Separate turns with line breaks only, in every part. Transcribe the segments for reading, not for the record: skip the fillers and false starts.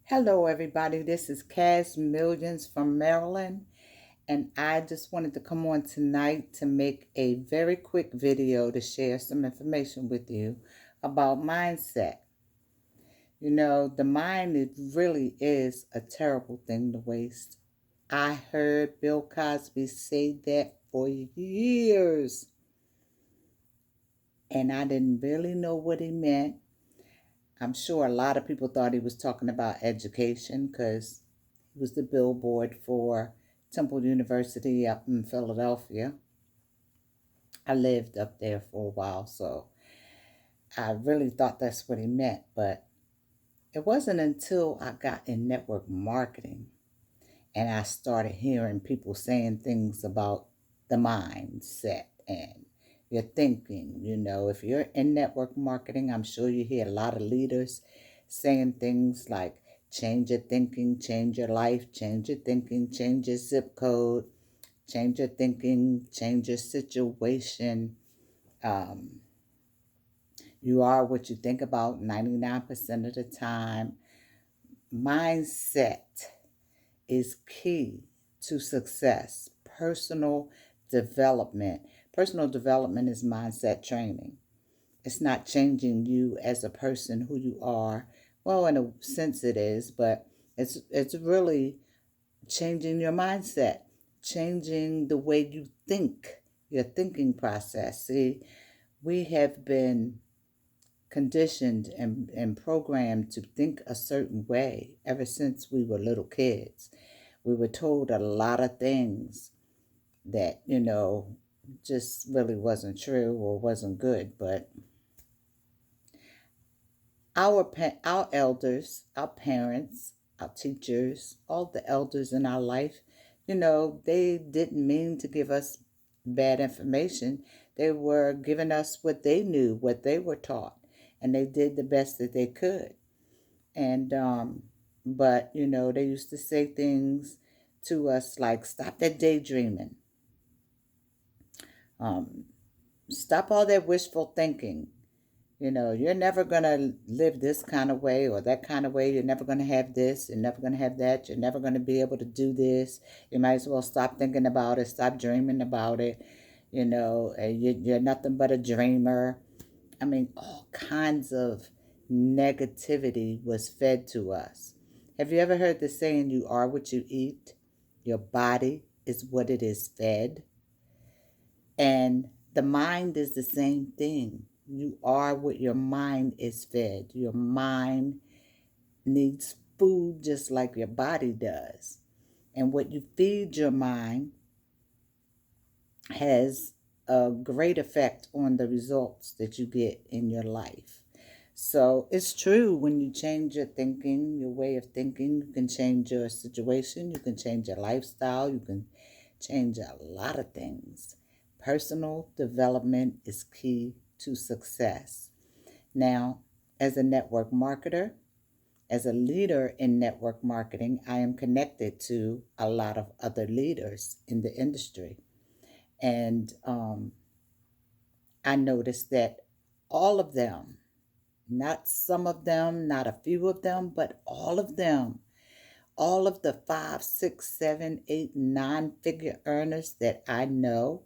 Hello, everybody. This is Cash Millions from Maryland, and I just wanted to come on tonight to make a very quick video to share some information with you about mindset. The mind, it really is a terrible thing to waste. I heard Bill Cosby say that for years, and I didn't really know what he meant. I'm sure a lot of people thought he was talking about education because he was the billboard for Temple University up in Philadelphia. I lived up there for a while, so I really thought that's what he meant. But it wasn't until I got in network marketing and I started hearing people saying things about the mindset and your thinking. If you're in network marketing, I'm sure you hear a lot of leaders saying things like change your thinking, change your life, change your thinking, change your zip code, change your thinking, change your situation. Um, you are what you think about 99% of the time. Mindset is key to success. Development. Personal development is mindset training. It's not changing you as a person who you are. Well, in a sense it is, but it's really changing your mindset, changing the way you think, your thinking process. See, we have been conditioned and programmed to think a certain way ever since we were little kids. We were told a lot of things that, just really wasn't true or wasn't good. But our elders, our parents, our teachers, all the elders in our life, they didn't mean to give us bad information. They were giving us what they knew, what they were taught, and they did the best that they could. And but they used to say things to us like, "Stop that daydreaming. Um, Stop all that wishful thinking. You're never going to live this kind of way or that kind of way. You're never going to have this. You're never going to have that. You're never going to be able to do this. You might as well stop thinking about it. Stop dreaming about it. You're nothing but a dreamer." I mean, all kinds of negativity was fed to us. Have you ever heard the saying, you are what you eat? Your body is what it is fed. And the mind is the same thing. You are what your mind is fed. Your mind needs food just like your body does. And what you feed your mind has a great effect on the results that you get in your life. So it's true, when you change your thinking, your way of thinking, you can change your situation, you can change your lifestyle, you can change a lot of things. Personal development is key to success. Now, as a network marketer, as a leader in network marketing, I am connected to a lot of other leaders in the industry. And I noticed that all of them, not some of them, not a few of them, but all of them, all of the 5, 6, 7, 8, 9 figure earners that I know,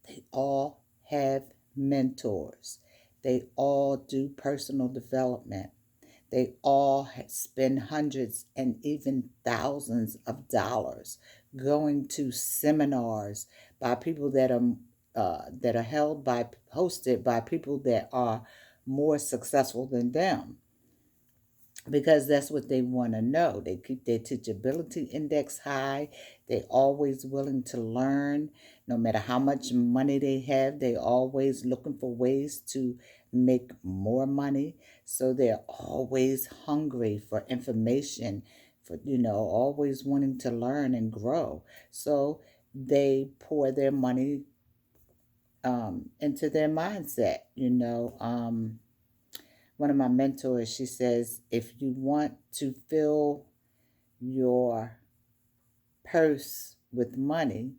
they all have mentors. They all do personal development. They all spend hundreds and even thousands of dollars going to seminars by people that are hosted by people that are more successful than them, because that's what they want to know. They keep their teachability index high. They're always willing to learn. No matter how much money they have, they're always looking for ways to make more money. So they're always hungry for information, for, always wanting to learn and grow. So they pour their money into their mindset. One of my mentors, she says, if you want to fill your purse with money,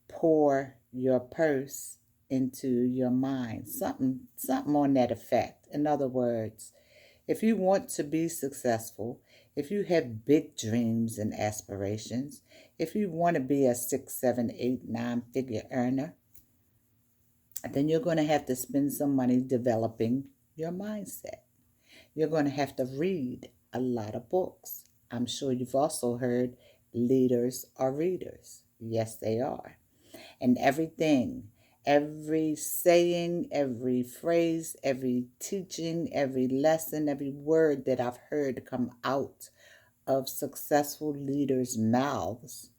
pour your purse into your mind. Something on that effect. In other words, if you want to be successful, if you have big dreams and aspirations, if you want to be a 6, 7, 8, 9 figure earner, then you're going to have to spend some money developing your mindset. You're going to have to read a lot of books. I'm sure you've also heard leaders are readers. Yes, they are. And every saying, every phrase, every teaching, every lesson, every word that I've heard come out of successful leaders' mouths,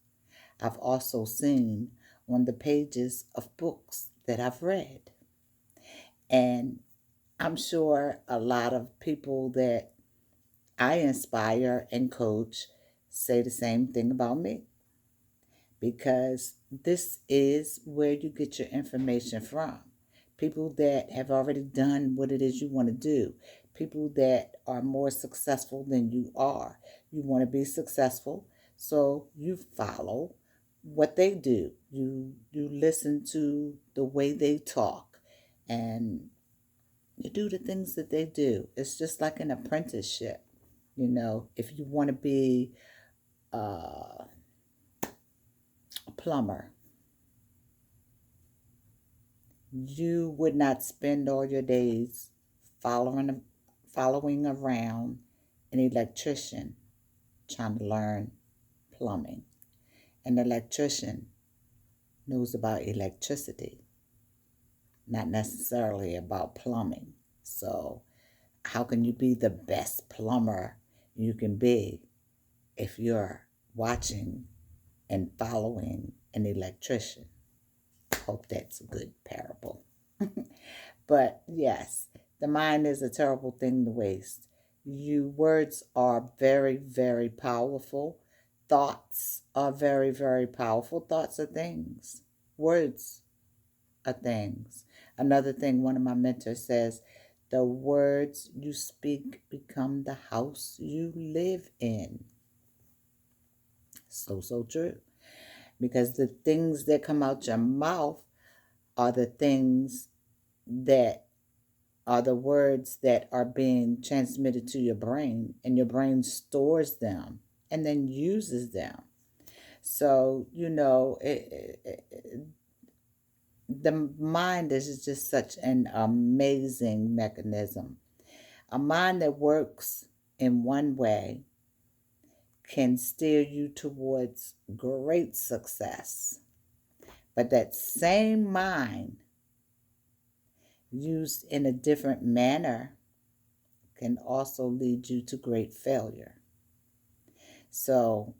I've also seen on the pages of books that I've read. And I'm sure a lot of people that I inspire and coach say the same thing about me, because this is where you get your information from. People that have already done what it is you want to do, people that are more successful than you are. You want to be successful, so you follow what they do. You listen to the way they talk, and you do the things that they do. It's just like an apprenticeship. If you want to be a plumber, you would not spend all your days following around an electrician trying to learn plumbing. An electrician knows about electricity, not necessarily about plumbing. So how can you be the best plumber you can be if you're watching and following an electrician? Hope that's a good parable. But yes, the mind is a terrible thing to waste. Words are very, very powerful. Thoughts are very, very powerful. Thoughts are things. Words are things. Another thing one of my mentors says, the words you speak become the house you live in. So, so true. Because the things that come out your mouth are the things that are the words that are being transmitted to your brain, and your brain stores them and then uses them. So, the mind is just such an amazing mechanism. A mind that works in one way can steer you towards great success. But that same mind, used in a different manner, can also lead you to great failure. So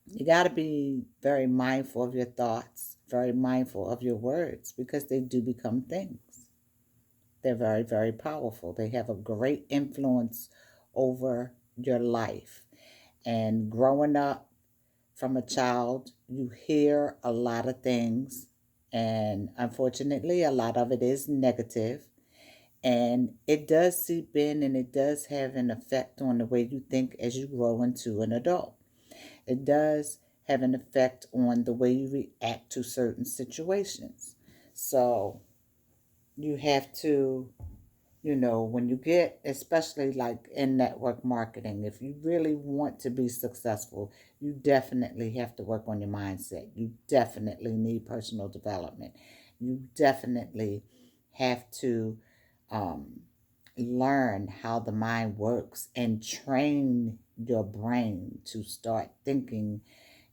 you got to be very mindful of your thoughts, very mindful of your words, because they do become things. They're very, very powerful. They have a great influence over your life. And growing up from a child, you hear a lot of things, and unfortunately, a lot of it is negative. And it does seep in, and it does have an effect on the way you think as you grow into an adult. It does have an effect on the way you react to certain situations. So you have to, when you get, especially like in network marketing, if you really want to be successful, you definitely have to work on your mindset. You definitely need personal development. You definitely have to learn how the mind works and train your brain to start thinking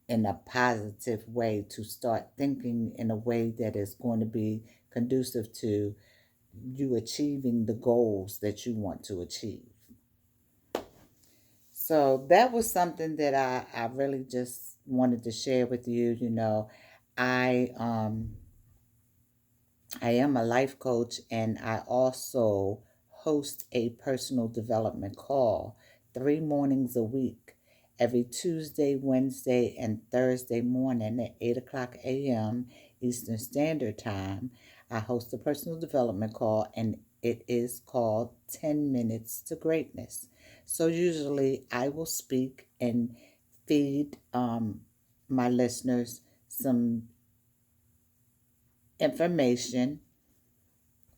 in a positive way, to start thinking in a way that is going to be conducive to you achieving the goals that you want to achieve. So that was something that I really just wanted to share with you. I I am a life coach, and I also host a personal development call 3 mornings a week, every Tuesday, Wednesday, and Thursday morning at 8 o'clock a.m. Eastern Standard Time. I host a personal development call, and it is called 10 Minutes to Greatness. So usually I will speak and feed my listeners some information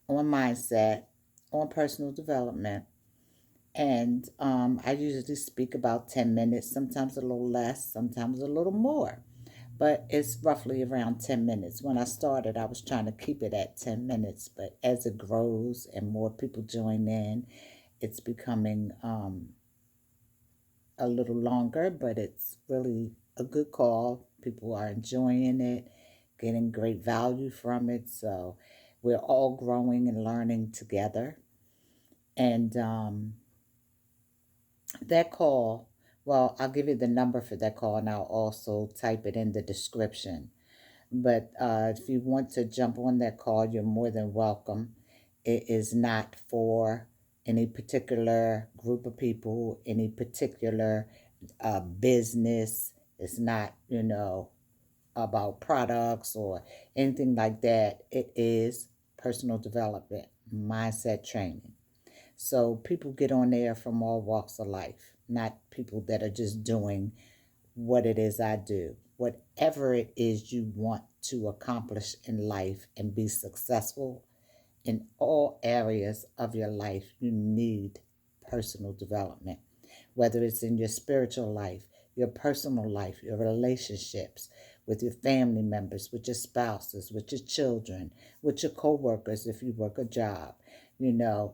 on mindset, on personal development. And I usually speak about 10 minutes, sometimes a little less, sometimes a little more. But it's roughly around 10 minutes. When I started, I was trying to keep it at 10 minutes. But as it grows and more people join in, it's becoming a little longer, but it's really a good call. People are enjoying it, getting great value from it. So we're all growing and learning together. And that call, well, I'll give you the number for that call and I'll also type it in the description. But if you want to jump on that call, you're more than welcome. It is not for any particular group of people, any particular business. It's not, about products or anything like that. It is personal development, mindset training. So people get on there from all walks of life, not people that are just doing what it is I do. Whatever it is you want to accomplish in life and be successful in all areas of your life, you need personal development. Whether it's in your spiritual life, your personal life, your relationships with your family members, with your spouses, with your children, with your co-workers if you work a job, you know,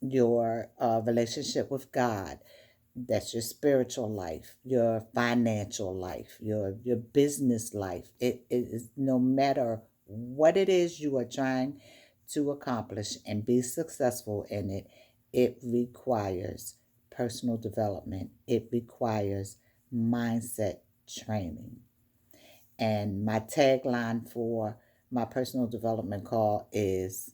your relationship with God. That's your spiritual life, your financial life, your business life. It is no matter what it is you are trying to accomplish and be successful in it, it requires personal development. It requires mindset training. And my tagline for my personal development call is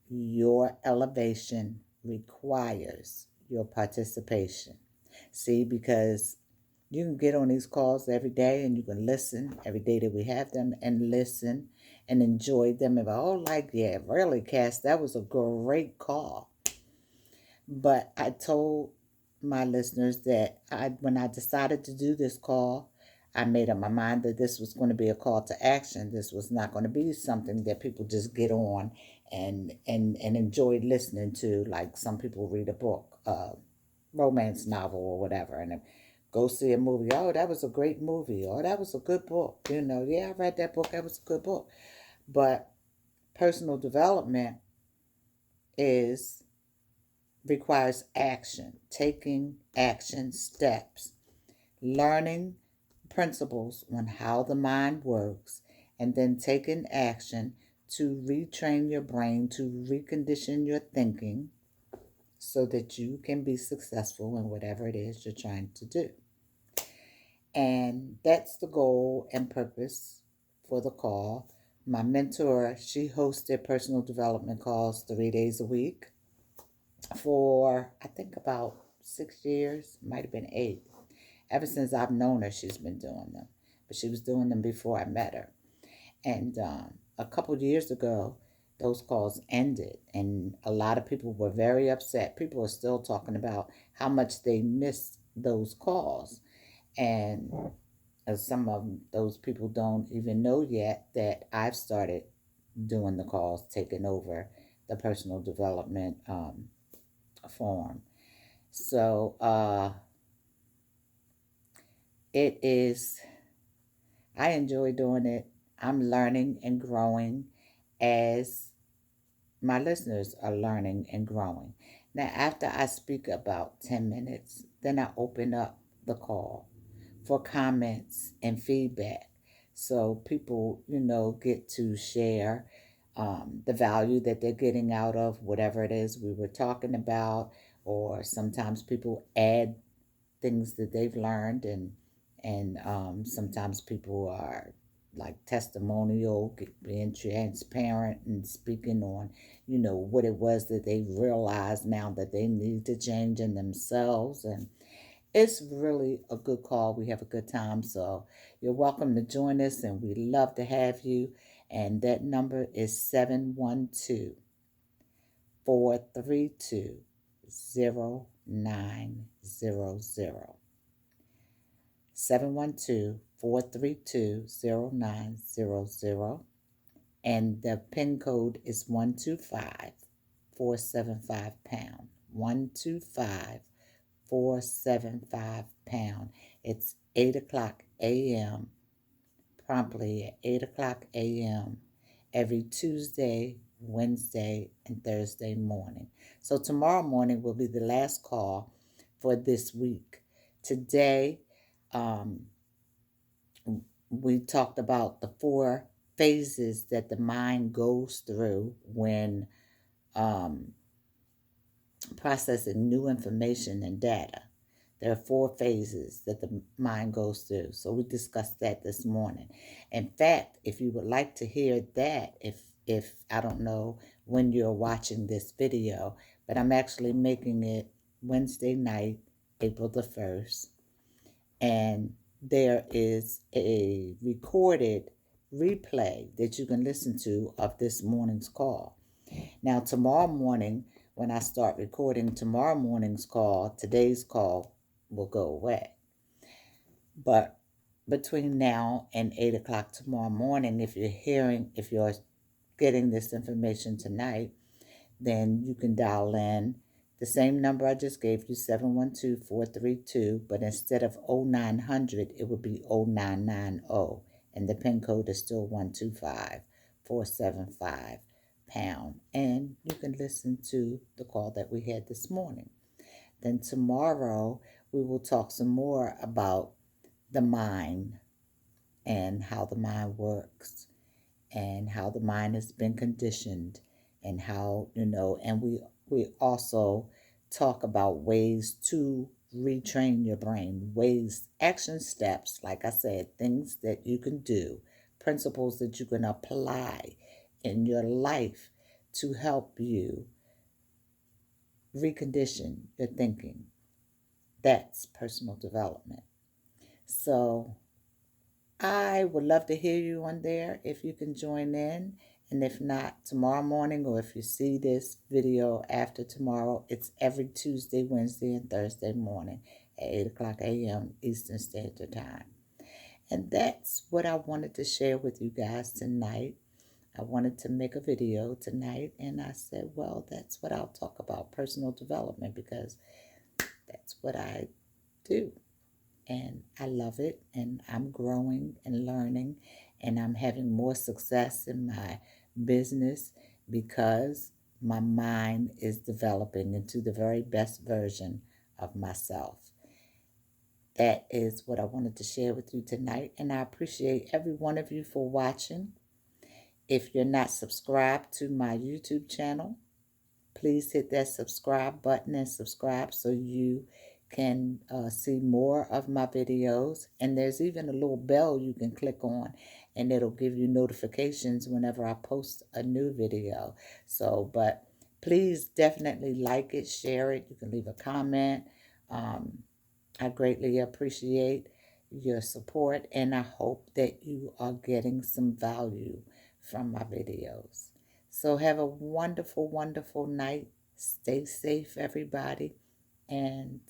your elevation requires your participation. See, because you can get on these calls every day and you can listen every day that we have them and listen and enjoy them. And oh, like, yeah, really, Cass, that was a great call. But I told my listeners that when I decided to do this call, I made up my mind that this was going to be a call to action. This was not going to be something that people just get on and enjoy listening to, like some people read a book, romance novel or whatever, and go see a movie. Oh, that was a great movie. Oh, that was a good book. Yeah, I read that book. That was a good book. But personal development is requires action, taking action steps, learning principles on how the mind works, and then taking action to retrain your brain, to recondition your thinking so that you can be successful in whatever it is you're trying to do. And that's the goal and purpose for the call. My mentor, she hosted personal development calls 3 days a week for I think about 6 years, might have been 8. Ever since I've known her, she's been doing them. But she was doing them before I met her. And a couple of years ago, those calls ended, and a lot of people were very upset. People are still talking about how much they missed those calls. And some of those people don't even know yet that I've started doing the calls, taking over the personal development form. So it is, I enjoy doing it. I'm learning and growing as my listeners are learning and growing. Now, after I speak about 10 minutes, then I open up the call for comments and feedback. So people, get to share the value that they're getting out of whatever it is we were talking about, or sometimes people add things that they've learned, and sometimes people are like testimonial, being transparent and speaking on what it was that they realized now that they need to change in themselves. And it's really a good call. We have a good time. So you're welcome to join us, and we love to have you. And that number is 712-432-0900. 712 432-0900. And the PIN code is 125-475 pound. 125-475 pound. It's 8 o'clock a.m. promptly at 8 o'clock a.m. every Tuesday, Wednesday, and Thursday morning. So tomorrow morning will be the last call for this week. Today, um, we talked about the 4 phases that the mind goes through when um, processing new information and data. There are 4 phases that the mind goes through. So we discussed that this morning. In fact, if you would like to hear that, if I don't know when you're watching this video, but I'm actually making it Wednesday night, April the 1st, and there is a recorded replay that you can listen to of this morning's call. Now, tomorrow morning, when I start recording tomorrow morning's call, today's call will go away. But between now and 8 o'clock tomorrow morning, if you're getting this information tonight, then you can dial in the same number I just gave you, 712-432, but instead of 0900, it would be 0990. And the PIN code is still 125-475 pound. And you can listen to the call that we had this morning. Then tomorrow, we will talk some more about the mind and how the mind works and how the mind has been conditioned and how, and we also talk about ways to retrain your brain, action steps, like I said, things that you can do, principles that you can apply in your life to help you recondition your thinking. That's personal development. So I would love to hear you on there if you can join in. And if not, tomorrow morning, or if you see this video after tomorrow, it's every Tuesday, Wednesday, and Thursday morning at 8 o'clock a.m. Eastern Standard Time. And that's what I wanted to share with you guys tonight. I wanted to make a video tonight, and I said, well, that's what I'll talk about, personal development, because that's what I do. And I love it, and I'm growing and learning, and I'm having more success in my business because my mind is developing into the very best version of myself. That is what I wanted to share with you tonight, and I appreciate every one of you for watching. If you're not subscribed to my YouTube channel, please hit that subscribe button and subscribe so you can see more of my videos. And there's even a little bell you can click on, and it'll give you notifications whenever I post a new video. So, but please definitely like it, share it. You can leave a comment. I greatly appreciate your support, and I hope that you are getting some value from my videos. So have a wonderful, wonderful night. Stay safe, everybody. And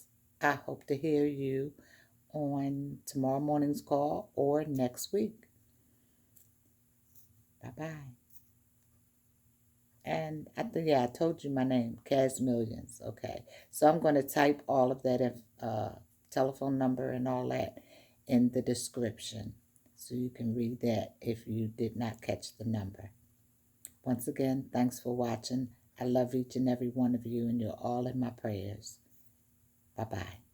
I hope to hear you on tomorrow morning's call or next week. Bye-bye. And I told you my name, Kaz Millions. Okay. So I'm going to type all of that telephone number and all that in the description, so you can read that if you did not catch the number. Once again, thanks for watching. I love each and every one of you, and you're all in my prayers. Bye-bye.